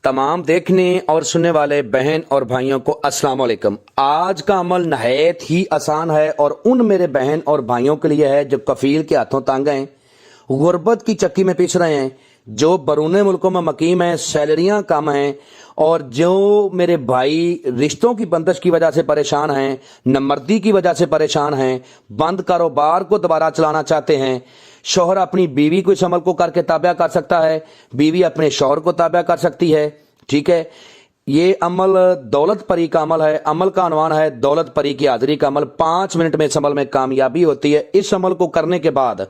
तमाम देखने और सुनने वाले बहन और भाइयों को अस्सलाम वालेकुम। आज का अमल नहायत ही आसान है और उन मेरे बहन और भाइयों के लिए है जो कफील के हाथों तंग हैं, गुर्बत की चक्की में पिस रहे हैं, जो बरूने मुल्कों में मकीम हैं, सैलरियां कम हैं, और जो मेरे भाई रिश्तों की बंदिश की वजह से परेशान हैं, नमर्दी की वजह से परेशान हैं, बंद कारोबार को दोबारा चलाना चाहते हैं। शौहर अपनी बीवी को इस अमल को करके ताबा कर सकता है, बीवी अपने शौहर को ताबा कर सकती है। ठीक है, ये अमल दौलत परी का अमल है। अमल का अनवान है दौलत परी की हाजिरी का अमल। 5 मिनट में इस अमल में कामयाबी होती है। इस अमल को करने के बाद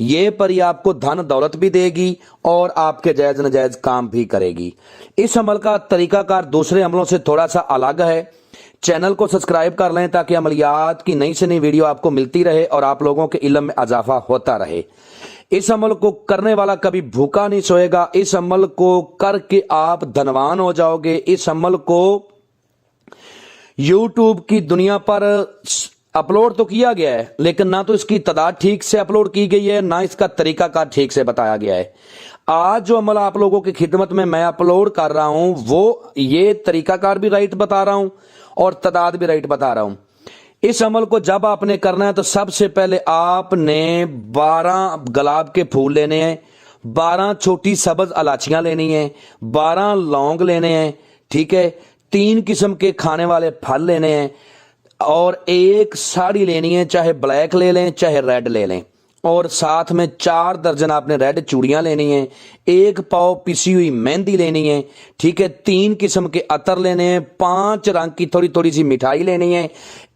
ये परी आपको धन दौलत भी देगी और आपके जायज नजायज काम भी करेगी। इस अमल का तरीकाकार दूसरे अमलों से थोड़ा सा अलग है। चैनल को सब्सक्राइब कर लें ताकि अमलियात की नई से नई वीडियो आपको मिलती रहे और आप लोगों के इल्म में इजाफा होता रहे। इस अमल को करने वाला कभी भूखा नहीं सोएगा। इस अमल को करके आप धनवान हो जाओगे। इस अमल को YouTube की दुनिया पर अपलोड तो किया गया है, लेकिन ना तो इसकी तादाद ठीक से अपलोड की गई है, ना इसका तरीकाकार ठीक से बताया गया है। आज जो अमल आप लोगों की खिदमत में मैं अपलोड कर रहा हूं, वो ये तरीकाकार भी राइट बता रहा हूं और तादाद भी राइट बता रहा हूं। इस अमल को जब आपने करना है तो सबसे पहले आपने 12 गुलाब के फूल लेने हैं, 12 छोटी सब्ज इलाचियां लेनी है, 12 लौंग लेने हैं। ठीक है, 3 किस्म के खाने वाले फल लेने हैं और एक साड़ी लेनी है, चाहे ब्लैक ले लें चाहे रेड ले लें, और साथ में 4 दर्जन आपने रेड चूड़ियां लेनी है, 1 पाव पिसी हुई मेहंदी लेनी है। ठीक है, 3 किस्म के अतर लेने हैं, 5 रंग की थोड़ी थोड़ी सी मिठाई लेनी है,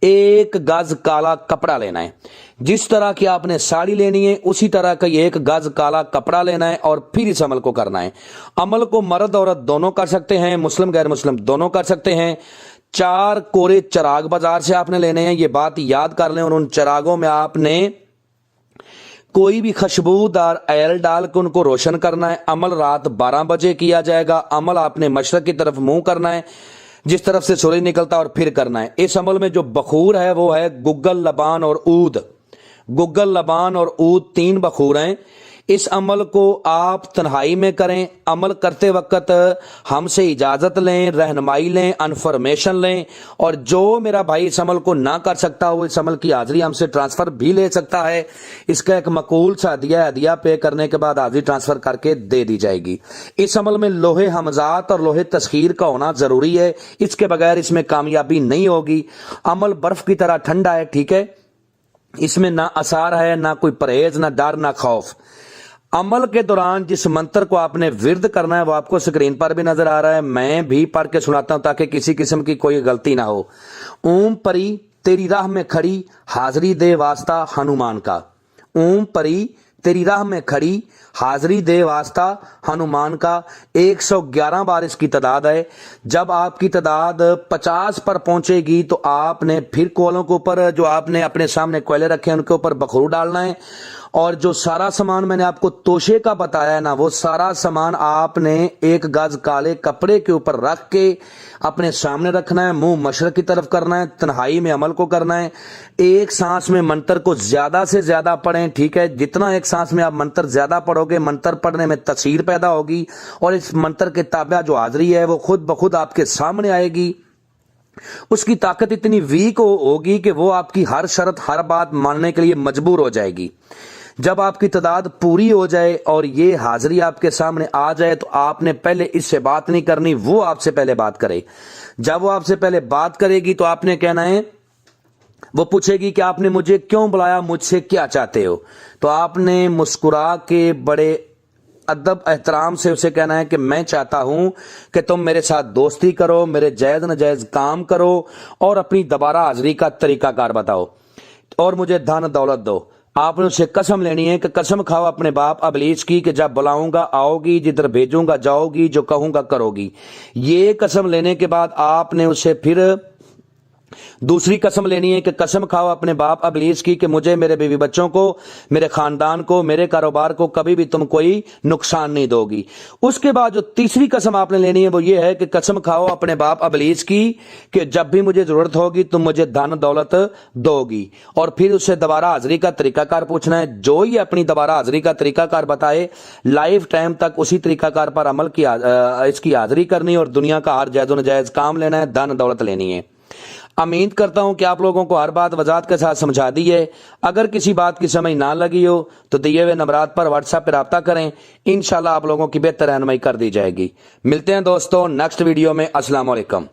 1 गज काला कपड़ा लेना है। जिस तरह की आपने साड़ी लेनी है उसी तरह का 1 गज काला कपड़ा लेना है और फिर इस अमल को करना है। अमल को मर्द औरत दोनों कर सकते हैं, मुस्लिम गैर मुस्लिम दोनों कर सकते हैं। 4 कोरे चिराग बाजार से आपने लेने हैं, ये बात याद कर लें। और उन चिरागों में आपने कोई भी खुशबूदार ऑयल डाल के उनको रोशन करना है। अमल रात 12 बजे किया जाएगा। अमल आपने मशरक की तरफ मुंह करना है, जिस तरफ से सूरज निकलता है, और फिर करना है। इस अमल में जो बखूर है वो है गुग्गल, लबान और ऊद। गुग्गल, लबान और ऊद 3 बखूर हैं। इस अमल को आप तन्हाई में करें। अमल करते वक्त हमसे इजाजत लें, रहनुमाई लें, इन्फॉर्मेशन लें, और जो मेरा भाई इस अमल को ना कर सकता वो इस अमल की हाजिरी हमसे ट्रांसफर भी ले सकता है। इसका एक मकूल सा हदिया पे करने के बाद हाजिरी ट्रांसफर करके दे दी जाएगी। इस अमल में लोहे हमजात और लोहे तस्खीर का होना जरूरी है, इसके बगैर इसमें कामयाबी नहीं होगी। अमल बर्फ की तरह ठंडा है। ठीक है, इसमें ना आसार है, ना कोई परहेज, ना डर, ना खौफ। अमल के दौरान जिस मंत्र को आपने विर्द करना है वो आपको स्क्रीन पर भी नजर आ रहा है, मैं भी पढ़ के सुनाता हूं ताकि किसी किस्म की कोई गलती ना हो। ओम परी तेरी राह में खड़ी, हाजिरी दे वास्ता हनुमान का। ओम परी तेरी राह में खड़ी, हाजिरी दे वास्ता हनुमान का। 111 बार इसकी तादाद है। जब आपकी तादाद 50 पर पहुंचेगी तो आपने फिर कोयलों के ऊपर, जो आपने अपने सामने कोयले रखे हैं उनके ऊपर बखूर डालना है, और जो सारा सामान मैंने आपको तोशे का बताया है ना, वो सारा सामान आपने 1 गज काले कपड़े के ऊपर रख के अपने सामने रखना है, मुंह मशरक की तरफ करना है, तन्हाई में अमल को करना है। एक सांस में मंत्र को ज्यादा से ज्यादा पढ़ें। ठीक है, जितना एक सांस में आप मंत्र ज्यादा पढ़ोगे, मंत्र पढ़ने में तसीर पैदा होगी और इस मंत्र के ताबा जो हाजिरी है वो खुद ब खुद आपके सामने आएगी। उसकी ताकत इतनी वीक होगी कि वो आपकी हर शर्त, हर बात मानने के लिए मजबूर हो जाएगी। जब आपकी तादाद पूरी हो जाए और ये हाजिरी आपके सामने आ जाए तो आपने पहले इससे बात नहीं करनी, वो आपसे पहले बात करे। जब वो आपसे पहले बात करेगी तो आपने कहना है, वो पूछेगी कि आपने मुझे क्यों बुलाया, मुझसे क्या चाहते हो। तो आपने मुस्कुरा के बड़े अदब एहतराम से उसे कहना है कि मैं चाहता हूं कि तुम मेरे साथ दोस्ती करो, मेरे जायज नजायज काम करो और अपनी दोबारा हाजिरी का तरीकाकार बताओ और मुझे धन दौलत दो। आपने उससे कसम लेनी है कि कसम खाओ अपने बाप अबलीस की कि जब बुलाऊंगा आओगी, जिधर भेजूंगा जाओगी, जो कहूंगा करोगी। ये कसम लेने के बाद आपने उसे फिर दूसरी कसम लेनी है कि कसम खाओ अपने बाप अबलीस की कि मुझे, मेरे बीवी बच्चों को, मेरे खानदान को, मेरे कारोबार को कभी भी तुम कोई नुकसान नहीं दोगी। उसके बाद जो तीसरी कसम आपने लेनी है वो ये है कि कसम खाओ अपने बाप अबलीस की कि जब भी मुझे जरूरत होगी तुम मुझे धन दौलत दोगी। और फिर उससे दोबारा हाजिरी का तरीकाकार पूछना है। जो ही अपनी दोबारा हाजिरी का तरीकाकार बताए, लाइफ टाइम तक उसी तरीकाकार पर अमल किया, इसकी हाजिरी करनी और दुनिया का हर जायज नजायज काम लेना है, धन दौलत लेनी है। उम्मीद करता हूं कि आप लोगों को हर बात वजाहत के साथ समझा दी है। अगर किसी बात की समझ ना लगी हो तो दिए हुए नंबरात पर व्हाट्सएप पर रब्ता करें, इंशाल्लाह आप लोगों की बेहतर रहनुमाई कर दी जाएगी। मिलते हैं दोस्तों नेक्स्ट वीडियो में। अस्सलाम वालेकुम।